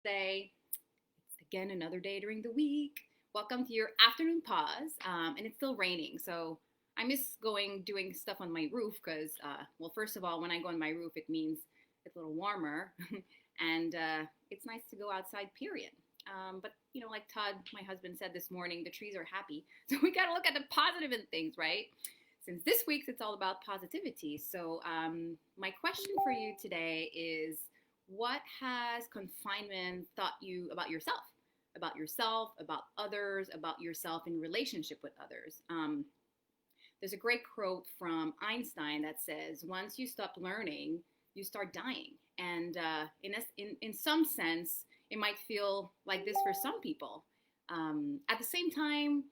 Say it's again another day during the week. Welcome to your afternoon pause, and it's still raining, so I miss going doing stuff on my roof because, well, first of all, when I go on my roof, it means it's a little warmer, and it's nice to go outside. Period. But like Todd, my husband, said this morning, the trees are happy, so we got to look at the positive in things, right? Since this week's it's all about positivity. So, my question for you today is what has confinement taught you about yourself, about others, about yourself in relationship with others? There's a great quote from Einstein that says, "Once you stop learning, you start dying." And in some sense, it might feel like this for some people. At the same time,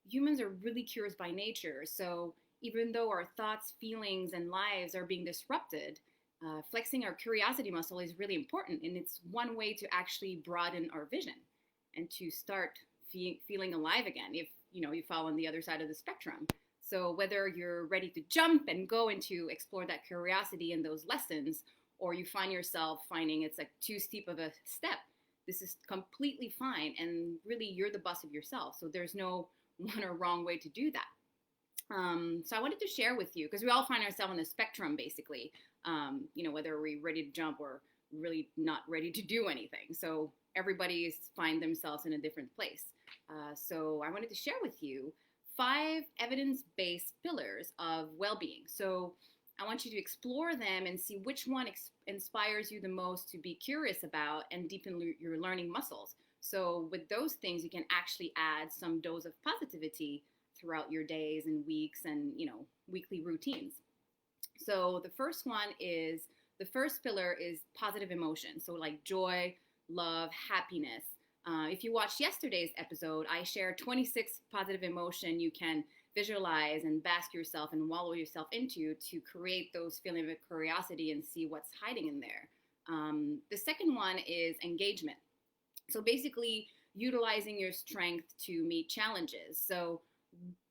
humans are really curious by nature. So even though our thoughts, feelings, and lives are being disrupted, flexing our curiosity muscle is really important, and it's one way to actually broaden our vision and to start feeling alive again. If you fall on the other side of the spectrum, so whether you're ready to jump and go into explore that curiosity and those lessons, or you find yourself finding it's like too steep of a step, this is completely fine, and really you're the boss of yourself. So there's no one or wrong way to do that. So I wanted to share with you because we all find ourselves on a spectrum, basically. Whether we're ready to jump or really not ready to do anything. So everybody find themselves in a different place. So I wanted to share with you 5 evidence-based pillars of well-being. So I want you to explore them and see which one inspires you the most to be curious about and deepen your learning muscles. So with those things, you can actually add some dose of positivity throughout your days and weeks and weekly routines. So the first pillar is positive emotion. So like joy, love, happiness. If you watched yesterday's episode, I shared 26 positive emotion you can visualize and bask yourself and wallow yourself into to create those feelings of curiosity and see what's hiding in there. The second one is engagement. So basically utilizing your strength to meet challenges. So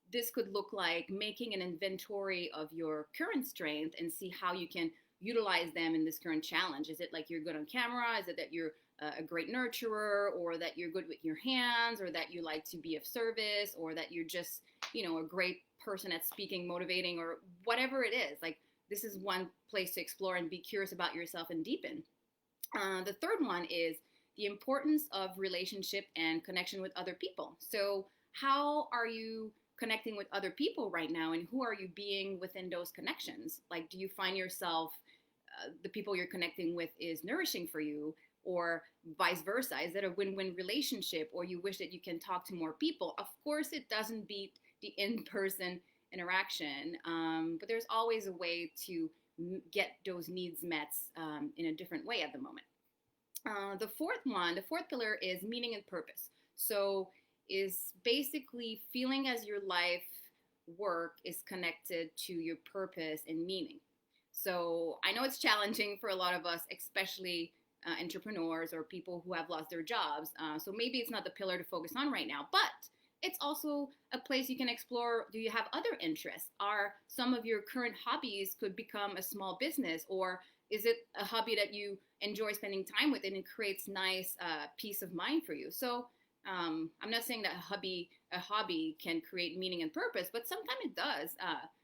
this could look like making an inventory of your current strength and see how you can utilize them in this current challenge. Is it like you're good on camera? Is it that you're a great nurturer, or that you're good with your hands, or that you like to be of service, or that you're just, a great person at speaking, motivating, or whatever it is? Like, this is one place to explore and be curious about yourself and deepen. The third one is the importance of relationship and connection with other people. So how are you connecting with other people right now, and who are you being within those connections? Like, do you find yourself the people you're connecting with is nourishing for you, or vice versa? Is it a win-win relationship, or you wish that you can talk to more people? Of course, it doesn't beat the in-person interaction, but there's always a way to get those needs met in a different way at the moment. The fourth pillar is meaning and purpose. So is basically feeling as your life work is connected to your purpose and meaning. So I know it's challenging for a lot of us, especially entrepreneurs or people who have lost their jobs. So maybe it's not the pillar to focus on right now, but it's also a place you can explore. Do you have other interests? Are some of your current hobbies could become a small business, or is it a hobby that you enjoy spending time with and it creates nice peace of mind for you? So I'm not saying that a hobby can create meaning and purpose, but sometimes it does.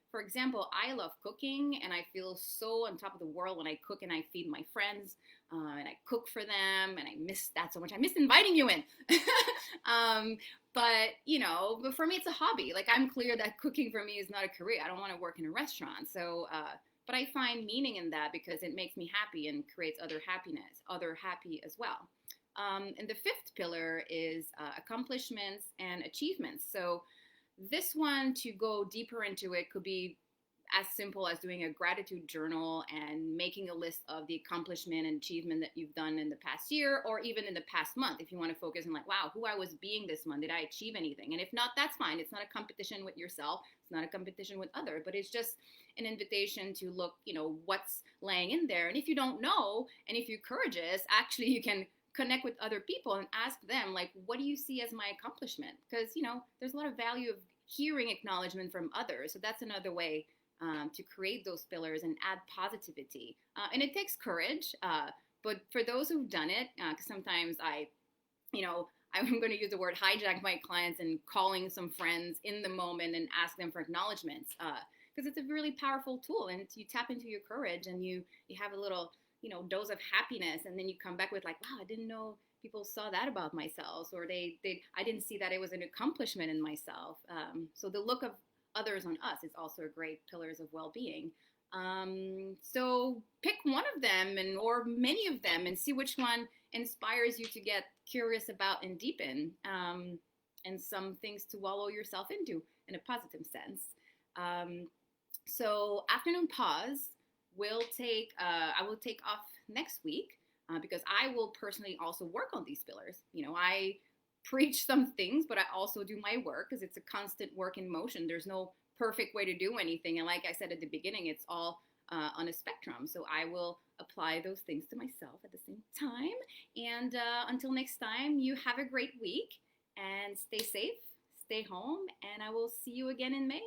For example, I love cooking, and I feel so on top of the world when I cook and I feed my friends, and I cook for them, and I miss that so much. I miss inviting you in. But for me, it's a hobby. Like, I'm clear that cooking for me is not a career. I don't want to work in a restaurant. So, but I find meaning in that because it makes me happy and creates other happy as well. And the fifth pillar is accomplishments and achievements. So this one, to go deeper into it, could be as simple as doing a gratitude journal and making a list of the accomplishment and achievement that you've done in the past year, or even in the past month, if you want to focus on like, wow, who I was being this month. Did I achieve anything? And if not, that's fine. It's not a competition with yourself. It's not a competition with others, but it's just an invitation to look, what's laying in there. And if you don't know, and if you're courageous, actually you can connect with other people and ask them, like, what do you see as my accomplishment? Because, there's a lot of value of hearing acknowledgement from others. So that's another way to create those pillars and add positivity. And it takes courage. But for those who've done it, because sometimes I'm going to use the word hijack my clients and calling some friends in the moment and ask them for acknowledgments, because it's a really powerful tool, and you tap into your courage and you have a little dose of happiness, and then you come back with like, wow, I didn't know people saw that about myself, or they I didn't see that it was an accomplishment in myself. So the look of others on us is also a great pillars of well-being. So pick one of them or many of them and see which one inspires you to get curious about and deepen, and some things to wallow yourself into in a positive sense. So afternoon pause I will take off next week, because I will personally also work on these pillars. I preach some things, but I also do my work because it's a constant work in motion. There's no perfect way to do anything. And like I said at the beginning, it's all on a spectrum. So I will apply those things to myself at the same time. And until next time, you have a great week and stay safe, stay home, and I will see you again in May.